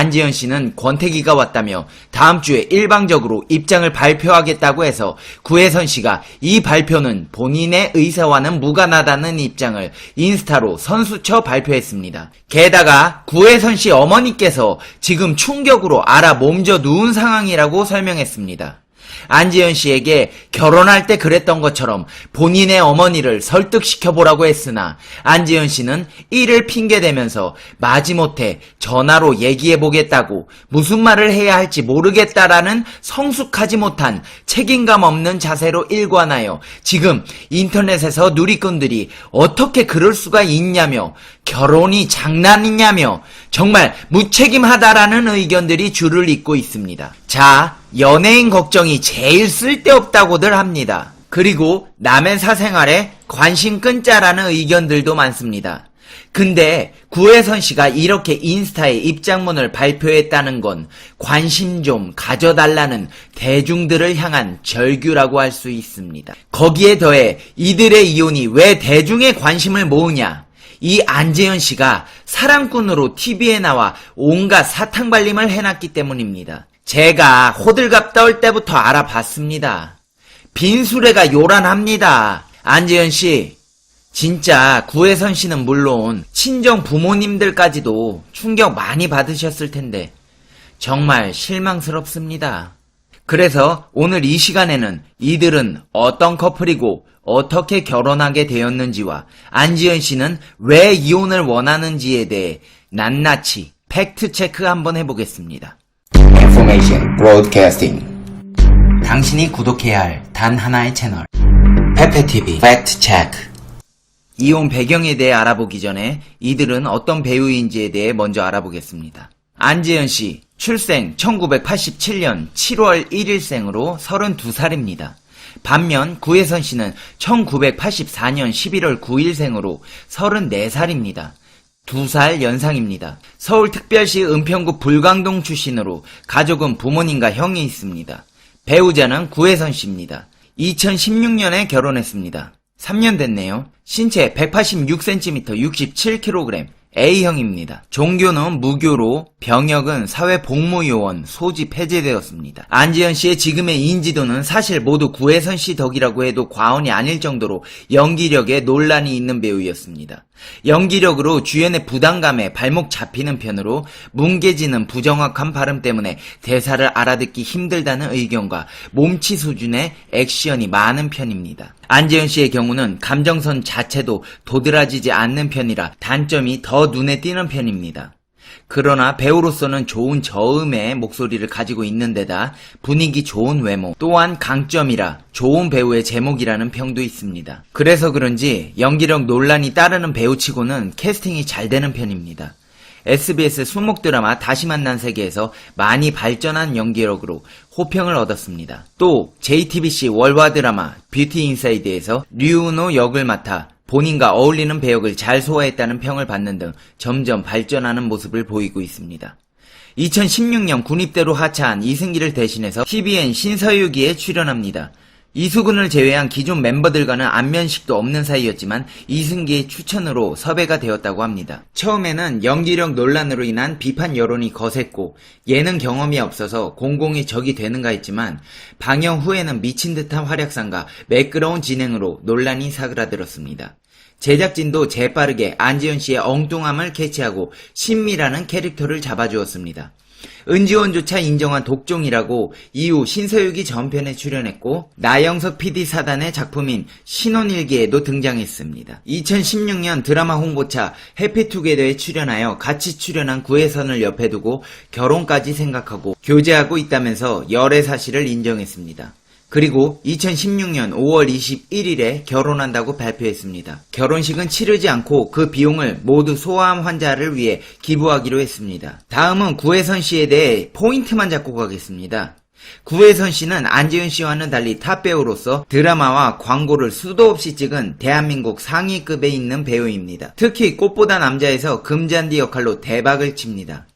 안지현 씨는 권태기가 왔다며 다음 주에 일방적으로 입장을 발표하겠다고 해서 구혜선 씨가 이 발표는 본인의 의사와는 무관하다는 입장을 인스타로 선수쳐 발표했습니다. 게다가 구혜선 씨 어머니께서 지금 충격으로 알아 몸져 누운 상황이라고 설명했습니다. 안지현 씨에게 결혼할 때 그랬던 것처럼 본인의 어머니를 설득시켜보라고 했으나 안지현 씨는 이를 핑계대면서 마지못해 전화로 얘기해보겠다고 무슨 말을 해야 할지 모르겠다라는 성숙하지 못한 책임감 없는 자세로 일관하여 지금 인터넷에서 누리꾼들이 어떻게 그럴 수가 있냐며 결혼이 장난이냐며 정말 무책임하다라는 의견들이 줄을 잇고 있습니다. 자, 연예인 걱정이 제일 쓸데없다고들 합니다. 그리고 남의 사생활에 관심 끊자라는 의견들도 많습니다. 근데 구혜선 씨가 이렇게 인스타에 입장문을 발표했다는 건 관심 좀 가져달라는 대중들을 향한 절규라고 할 수 있습니다. 거기에 더해 이들의 이혼이 왜 대중의 관심을 모으냐? 이 안재현 씨가 사랑꾼으로 TV에 나와 온갖 사탕발림을 해놨기 때문입니다. 제가 호들갑 떨 때부터 알아봤습니다. 빈수레가 요란합니다. 안재현 씨, 진짜 구혜선 씨는 물론 친정 부모님들까지도 충격 많이 받으셨을 텐데 정말 실망스럽습니다. 그래서 오늘 이 시간에는 이들은 어떤 커플이고 어떻게 결혼하게 되었는지와 안지현 씨는 왜 이혼을 원하는지에 대해 낱낱이 팩트체크 한번 해보겠습니다. Information Broadcasting. 당신이 구독해야 할 단 하나의 채널 페페TV 팩트체크. 이혼 배경에 대해 알아보기 전에 이들은 어떤 배우인지에 대해 먼저 알아보겠습니다. 안지현 씨, 출생 1987년 7월 1일생으로 32살입니다. 반면 구혜선 씨는 1984년 11월 9일생으로 34살입니다. 2살 연상입니다. 서울특별시 은평구 불광동 출신으로 가족은 부모님과 형이 있습니다. 배우자는 구혜선 씨입니다. 2016년에 결혼했습니다. 3년 됐네요. 신체 186cm 67kg A형입니다. 종교는 무교로 병역은 사회복무요원 소집 해제되었습니다. 안지현 씨의 지금의 인지도는 사실 모두 구혜선 씨 덕이라고 해도 과언이 아닐 정도로 연기력에 논란이 있는 배우였습니다. 연기력으로 주연의 부담감에 발목 잡히는 편으로 뭉개지는 부정확한 발음 때문에 대사를 알아듣기 힘들다는 의견과 몸치 수준의 액션이 많은 편입니다. 안재현 씨의 경우는 감정선 자체도 도드라지지 않는 편이라 단점이 더 눈에 띄는 편입니다. 그러나 배우로서는 좋은 저음의 목소리를 가지고 있는 데다 분위기 좋은 외모 또한 강점이라 좋은 배우의 제목이라는 평도 있습니다. 그래서 그런지 연기력 논란이 따르는 배우치고는 캐스팅이 잘 되는 편입니다. SBS 수목 드라마 다시 만난 세계에서 많이 발전한 연기력으로 호평을 얻었습니다. 또 JTBC 월화 드라마 뷰티 인사이드에서 류은호 역을 맡아 본인과 어울리는 배역을 잘 소화했다는 평을 받는 등 점점 발전하는 모습을 보이고 있습니다. 2016년 군입대로 하차한 이승기를 대신해서 TVN 신서유기에 출연합니다. 이수근을 제외한 기존 멤버들과는 안면식도 없는 사이였지만 이승기의 추천으로 섭외가 되었다고 합니다. 처음에는 연기력 논란으로 인한 비판 여론이 거셌고 예능 경험이 없어서 공공이 적이 되는가 했지만 방영 후에는 미친 듯한 활약상과 매끄러운 진행으로 논란이 사그라들었습니다. 제작진도 재빠르게 안지현 씨의 엉뚱함을 캐치하고 신미라는 캐릭터를 잡아주었습니다. 은지원조차 인정한 독종이라고 이후 신서유기 전편에 출연했고 나영석 PD 사단의 작품인 신혼일기에도 등장했습니다. 2016년 드라마 홍보차 해피투게더에 출연하여 같이 출연한 구혜선을 옆에 두고 결혼까지 생각하고 교제하고 있다면서 열애 사실을 인정했습니다. 그리고 2016년 5월 21일에 결혼한다고 발표했습니다. 결혼식은 치르지 않고 그 비용을 모두 소아암 환자를 위해 기부하기로 했습니다. 다음은 구혜선 씨에 대해 포인트만 잡고 가겠습니다. 구혜선 씨는 안지현 씨와는 달리 탑배우로서 드라마와 광고를 수도 없이 찍은 대한민국 상위급에 있는 배우입니다. 특히 꽃보다 남자에서 금잔디 역할로 대박을 칩니다.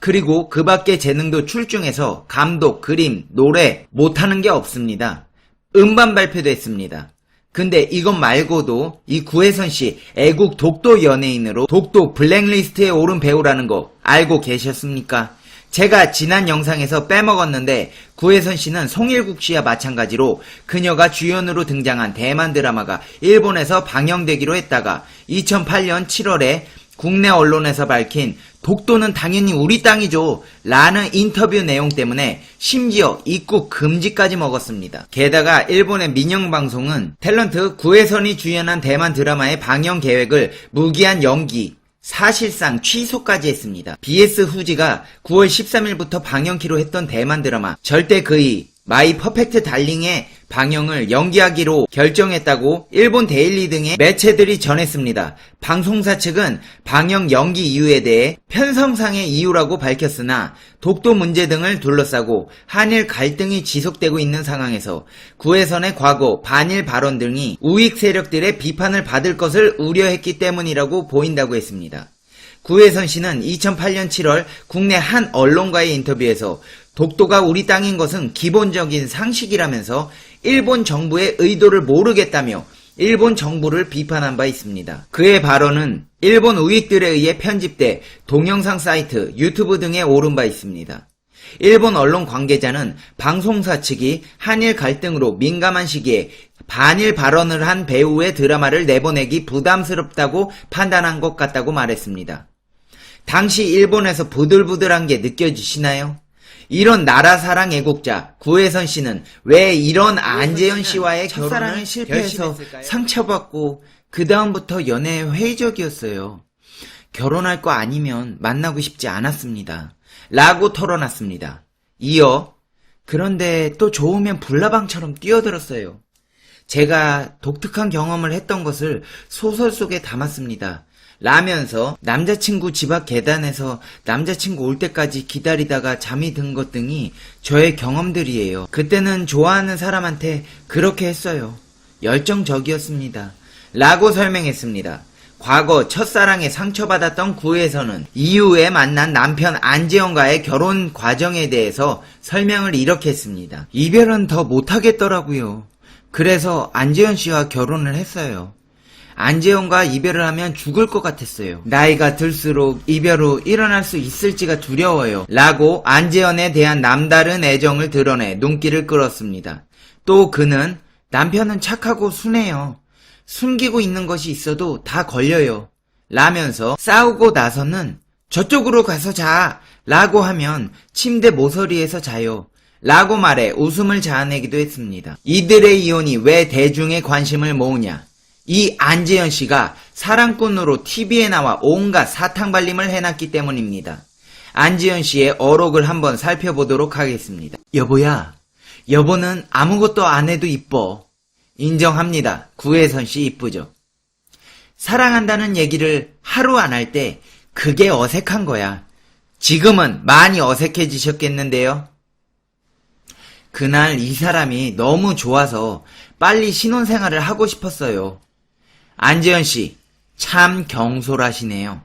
그리고 그 밖의 재능도 출중해서 감독, 그림, 노래 못하는 게 없습니다. 음반 발표도 했습니다. 근데 이것 말고도 이 구혜선 씨 애국 독도 연예인으로 독도 블랙리스트에 오른 배우라는 거 알고 계셨습니까? 제가 지난 영상에서 빼먹었는데 구혜선 씨는 송일국 씨와 마찬가지로 그녀가 주연으로 등장한 대만 드라마가 일본에서 방영되기로 했다가 2008년 7월에 국내 언론에서 밝힌 독도는 당연히 우리 땅이죠 라는 인터뷰 내용 때문에 심지어 입국 금지까지 먹었습니다. 게다가 일본의 민영방송은 탤런트 구혜선이 주연한 대만 드라마의 방영 계획을 무기한 연기, 사실상 취소까지 했습니다. BS 후지가 9월 13일부터 방영키로 했던 대만 드라마 절대 그의 마이 퍼펙트 달링의 방영을 연기하기로 결정했다고 일본 데일리 등의 매체들이 전했습니다. 방송사 측은 방영 연기 이유에 대해 편성상의 이유라고 밝혔으나 독도 문제 등을 둘러싸고 한일 갈등이 지속되고 있는 상황에서 구혜선의 과거 반일 발언 등이 우익 세력들의 비판을 받을 것을 우려했기 때문이라고 보인다고 했습니다. 구혜선 씨는 2008년 7월 국내 한 언론과의 인터뷰에서 독도가 우리 땅인 것은 기본적인 상식이라면서 일본 정부의 의도를 모르겠다며 일본 정부를 비판한 바 있습니다. 그의 발언은 일본 우익들에 의해 편집돼 동영상 사이트, 유튜브 등에 오른 바 있습니다. 일본 언론 관계자는 방송사 측이 한일 갈등으로 민감한 시기에 반일 발언을 한 배우의 드라마를 내보내기 부담스럽다고 판단한 것 같다고 말했습니다. 당시 일본에서 부들부들한 게 느껴지시나요? 이런 나라 사랑 애국자 구혜선 씨는 왜 이런 안재현 씨와의 결혼을 실패해서 상처받고 그 다음부터 연애에 회의적이었어요. 결혼할 거 아니면 만나고 싶지 않았습니다. 라고 털어놨습니다. 이어 그런데 또 좋으면 불나방처럼 뛰어들었어요. 제가 독특한 경험을 했던 것을 소설 속에 담았습니다. 라면서 남자친구 집 앞 계단에서 남자친구 올 때까지 기다리다가 잠이 든 것 등이 저의 경험들이에요. 그때는 좋아하는 사람한테 그렇게 했어요. 열정적이었습니다. 라고 설명했습니다. 과거 첫사랑에 상처받았던 구혜선은 이후에 만난 남편 안재현과의 결혼 과정에 대해서 설명을 이렇게 했습니다. 이별은 더 못하겠더라고요. 그래서 안재현 씨와 결혼을 했어요. 안재현과 이별을 하면 죽을 것 같았어요. 나이가 들수록 이별 후 일어날 수 있을지가 두려워요. 라고 안재현에 대한 남다른 애정을 드러내 눈길을 끌었습니다. 또 그는 남편은 착하고 순해요. 숨기고 있는 것이 있어도 다 걸려요. 라면서 싸우고 나서는 저쪽으로 가서 자! 라고 하면 침대 모서리에서 자요. 라고 말해 웃음을 자아내기도 했습니다. 이들의 이혼이 왜 대중의 관심을 모으냐? 이 안재현 씨가 사랑꾼으로 TV에 나와 온갖 사탕발림을 해놨기 때문입니다. 안재현 씨의 어록을 한번 살펴보도록 하겠습니다. 여보야, 여보는 아무것도 안 해도 이뻐. 인정합니다. 구혜선 씨 이쁘죠? 사랑한다는 얘기를 하루 안 할 때 그게 어색한 거야. 지금은 많이 어색해지셨겠는데요? 그날 이 사람이 너무 좋아서 빨리 신혼생활을 하고 싶었어요. 안재현 씨, 참 경솔하시네요.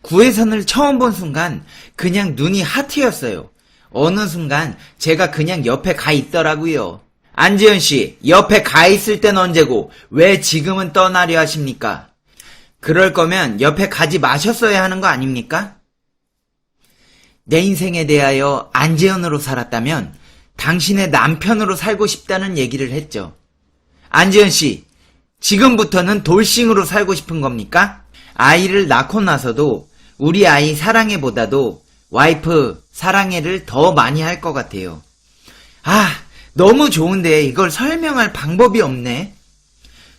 구혜선을 처음 본 순간 그냥 눈이 하트였어요. 어느 순간 제가 그냥 옆에 가 있더라고요. 안재현 씨, 옆에 가 있을 땐 언제고 왜 지금은 떠나려 하십니까? 그럴 거면 옆에 가지 마셨어야 하는 거 아닙니까? 내 인생에 대하여 안재현으로 살았다면 당신의 남편으로 살고 싶다는 얘기를 했죠. 안재현 씨, 지금부터는 돌싱으로 살고 싶은 겁니까? 아이를 낳고 나서도 우리 아이 사랑해보다도 와이프 사랑해를 더 많이 할 것 같아요. 아, 너무 좋은데 이걸 설명할 방법이 없네.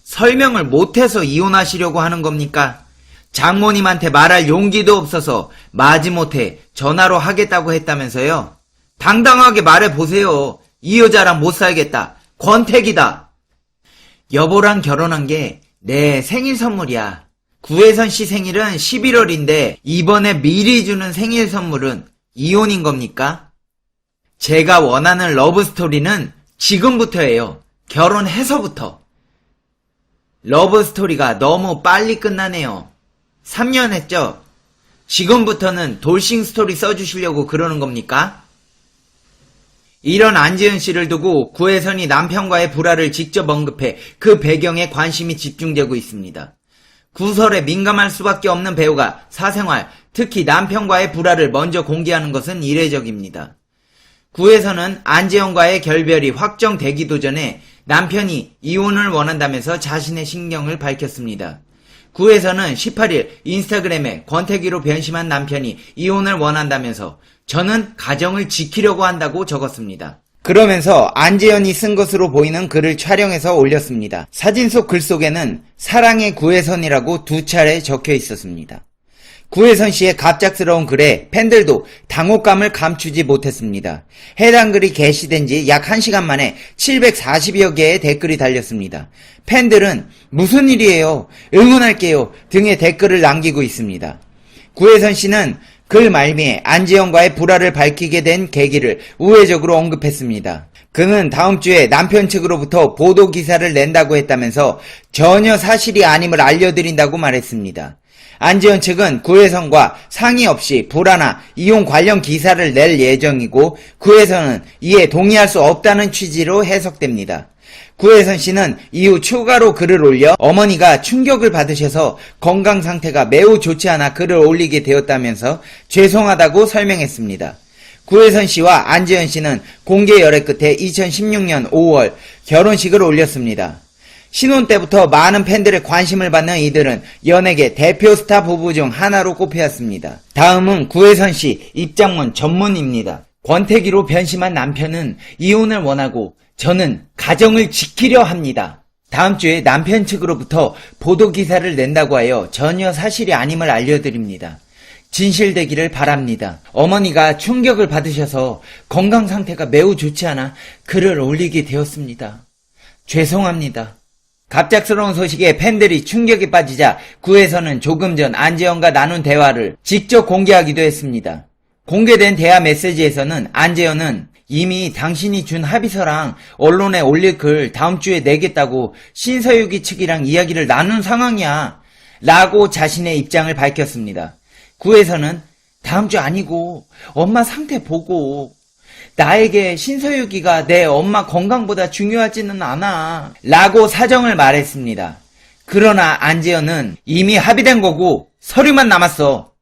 설명을 못해서 이혼하시려고 하는 겁니까? 장모님한테 말할 용기도 없어서 마지못해 전화로 하겠다고 했다면서요? 당당하게 말해보세요. 이 여자랑 못 살겠다. 권태기다. 여보랑 결혼한 게 내 생일 선물이야. 구혜선 씨 생일은 11월인데 이번에 미리 주는 생일 선물은 이혼인 겁니까? 제가 원하는 러브스토리는 지금부터예요. 결혼해서부터. 러브스토리가 너무 빨리 끝나네요. 3년 했죠? 지금부터는 돌싱 스토리 써주시려고 그러는 겁니까? 이런 안재현 씨를 두고 구혜선이 남편과의 불화를 직접 언급해 그 배경에 관심이 집중되고 있습니다. 구설에 민감할 수밖에 없는 배우가 사생활, 특히 남편과의 불화를 먼저 공개하는 것은 이례적입니다. 구에서는 안재현과의 결별이 확정되기도 전에 남편이 이혼을 원한다면서 자신의 신경을 밝혔습니다. 구에서는 18일 인스타그램에 권태기로 변심한 남편이 이혼을 원한다면서 저는 가정을 지키려고 한다고 적었습니다. 그러면서 안재현이 쓴 것으로 보이는 글을 촬영해서 올렸습니다. 사진 속 글 속에는 사랑의 구혜선이라고 2차례 적혀 있었습니다. 구혜선 씨의 갑작스러운 글에 팬들도 당혹감을 감추지 못했습니다. 해당 글이 게시된 지 약 1시간 만에 740여 개의 댓글이 달렸습니다. 팬들은 무슨 일이에요? 응원할게요 등의 댓글을 남기고 있습니다. 구혜선 씨는 글 말미에 안재현과의 불화를 밝히게 된 계기를 우회적으로 언급했습니다. 그는 다음 주에 남편 측으로부터 보도 기사를 낸다고 했다면서 전혀 사실이 아님을 알려드린다고 말했습니다. 안재현 측은 구혜선과 상의 없이 불화나 이혼 관련 기사를 낼 예정이고 구혜선은 이에 동의할 수 없다는 취지로 해석됩니다. 구혜선 씨는 이후 추가로 글을 올려 어머니가 충격을 받으셔서 건강 상태가 매우 좋지 않아 글을 올리게 되었다면서 죄송하다고 설명했습니다. 구혜선 씨와 안재현 씨는 공개 열애 끝에 2016년 5월 결혼식을 올렸습니다. 신혼 때부터 많은 팬들의 관심을 받는 이들은 연예계 대표 스타 부부 중 하나로 꼽혀왔습니다. 다음은 구혜선 씨 입장문 전문입니다. 권태기로 변심한 남편은 이혼을 원하고 저는 가정을 지키려 합니다. 다음 주에 남편 측으로부터 보도 기사를 낸다고 하여 전혀 사실이 아님을 알려드립니다. 진실되기를 바랍니다. 어머니가 충격을 받으셔서 건강 상태가 매우 좋지 않아 글을 올리게 되었습니다. 죄송합니다. 갑작스러운 소식에 팬들이 충격에 빠지자 구혜선은 조금 전 안재현과 나눈 대화를 직접 공개하기도 했습니다. 공개된 대화 메시지에서는 안재현은 이미 당신이 준 합의서랑 언론에 올릴 글 다음 주에 내겠다고 신서유기 측이랑 이야기를 나눈 상황이야 라고 자신의 입장을 밝혔습니다. 구혜선은 다음 주 아니고 엄마 상태 보고 나에게 신서유기가 내 엄마 건강보다 중요하지는 않아 라고 사정을 말했습니다. 그러나 안재현은 이미 합의된 거고 서류만 남았어.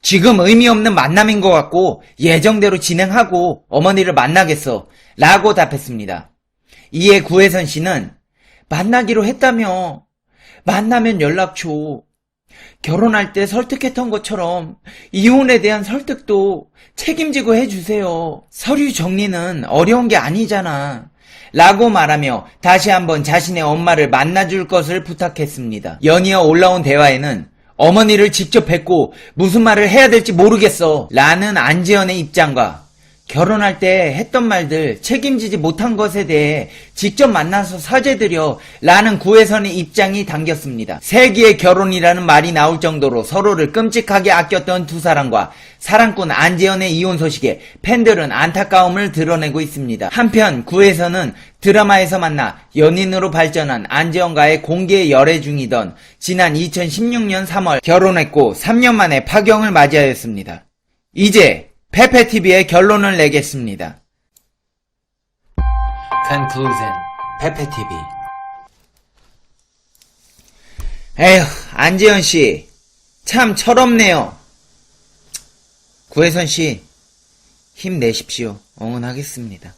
지금 의미 없는 만남인 것 같고 예정대로 진행하고 어머니를 만나겠어 라고 답했습니다. 이에 구혜선 씨는 만나기로 했다며 만나면 연락 줘. 결혼할 때 설득했던 것처럼 이혼에 대한 설득도 책임지고 해주세요. 서류 정리는 어려운 게 아니잖아 라고 말하며 다시 한번 자신의 엄마를 만나줄 것을 부탁했습니다. 연이어 올라온 대화에는 어머니를 직접 뵙고 무슨 말을 해야 될지 모르겠어 라는 안재현의 입장과 결혼할 때 했던 말들 책임지지 못한 것에 대해 직접 만나서 사죄드려 라는 구혜선의 입장이 담겼습니다. 세기의 결혼이라는 말이 나올 정도로 서로를 끔찍하게 아꼈던 두 사람과 사랑꾼 안재현의 이혼 소식에 팬들은 안타까움을 드러내고 있습니다. 한편 구혜선은 드라마에서 만나 연인으로 발전한 안재현과의 공개 열애 중이던 지난 2016년 3월 결혼했고 3년 만에 파경을 맞이하였습니다. 이제 페페TV의 결론을 내겠습니다. Conclusion. 페페TV. 에휴, 안재현씨 참 철없네요. 구혜선씨 힘내십시오. 응원하겠습니다.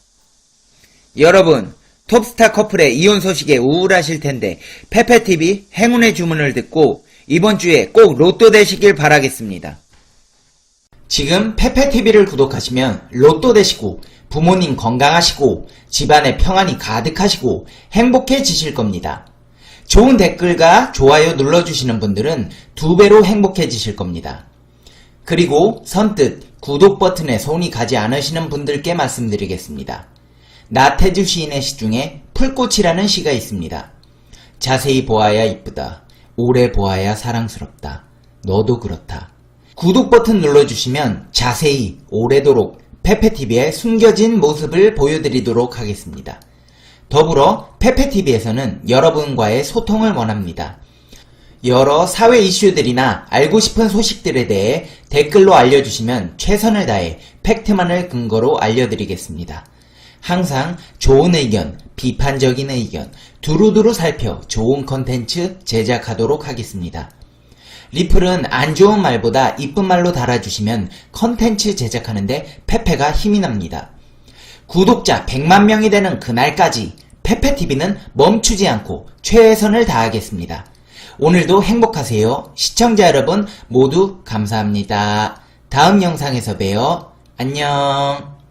여러분, 톱스타 커플의 이혼 소식에 우울하실 텐데 페페TV 행운의 주문을 듣고 이번 주에 꼭 로또 되시길 바라겠습니다. 지금 페페TV를 구독하시면 로또 되시고 부모님 건강하시고 집안에 평안이 가득하시고 행복해지실 겁니다. 좋은 댓글과 좋아요 눌러주시는 분들은 2배로 행복해지실 겁니다. 그리고 선뜻 구독 버튼에 손이 가지 않으시는 분들께 말씀드리겠습니다. 나태주 시인의 시 중에 풀꽃이라는 시가 있습니다. 자세히 보아야 이쁘다. 오래 보아야 사랑스럽다. 너도 그렇다. 구독 버튼 눌러주시면 자세히 오래도록 페페TV의 숨겨진 모습을 보여드리도록 하겠습니다. 더불어 페페TV에서는 여러분과의 소통을 원합니다. 여러 사회 이슈들이나 알고 싶은 소식들에 대해 댓글로 알려주시면 최선을 다해 팩트만을 근거로 알려드리겠습니다. 항상 좋은 의견, 비판적인 의견 두루두루 살펴 좋은 컨텐츠 제작하도록 하겠습니다. 리플은 안 좋은 말보다 이쁜 말로 달아주시면 컨텐츠 제작하는데 페페가 힘이 납니다. 구독자 100만 명이 되는 그날까지 페페TV는 멈추지 않고 최선을 다하겠습니다. 오늘도 행복하세요. 시청자 여러분 모두 감사합니다. 다음 영상에서 봬요. 안녕.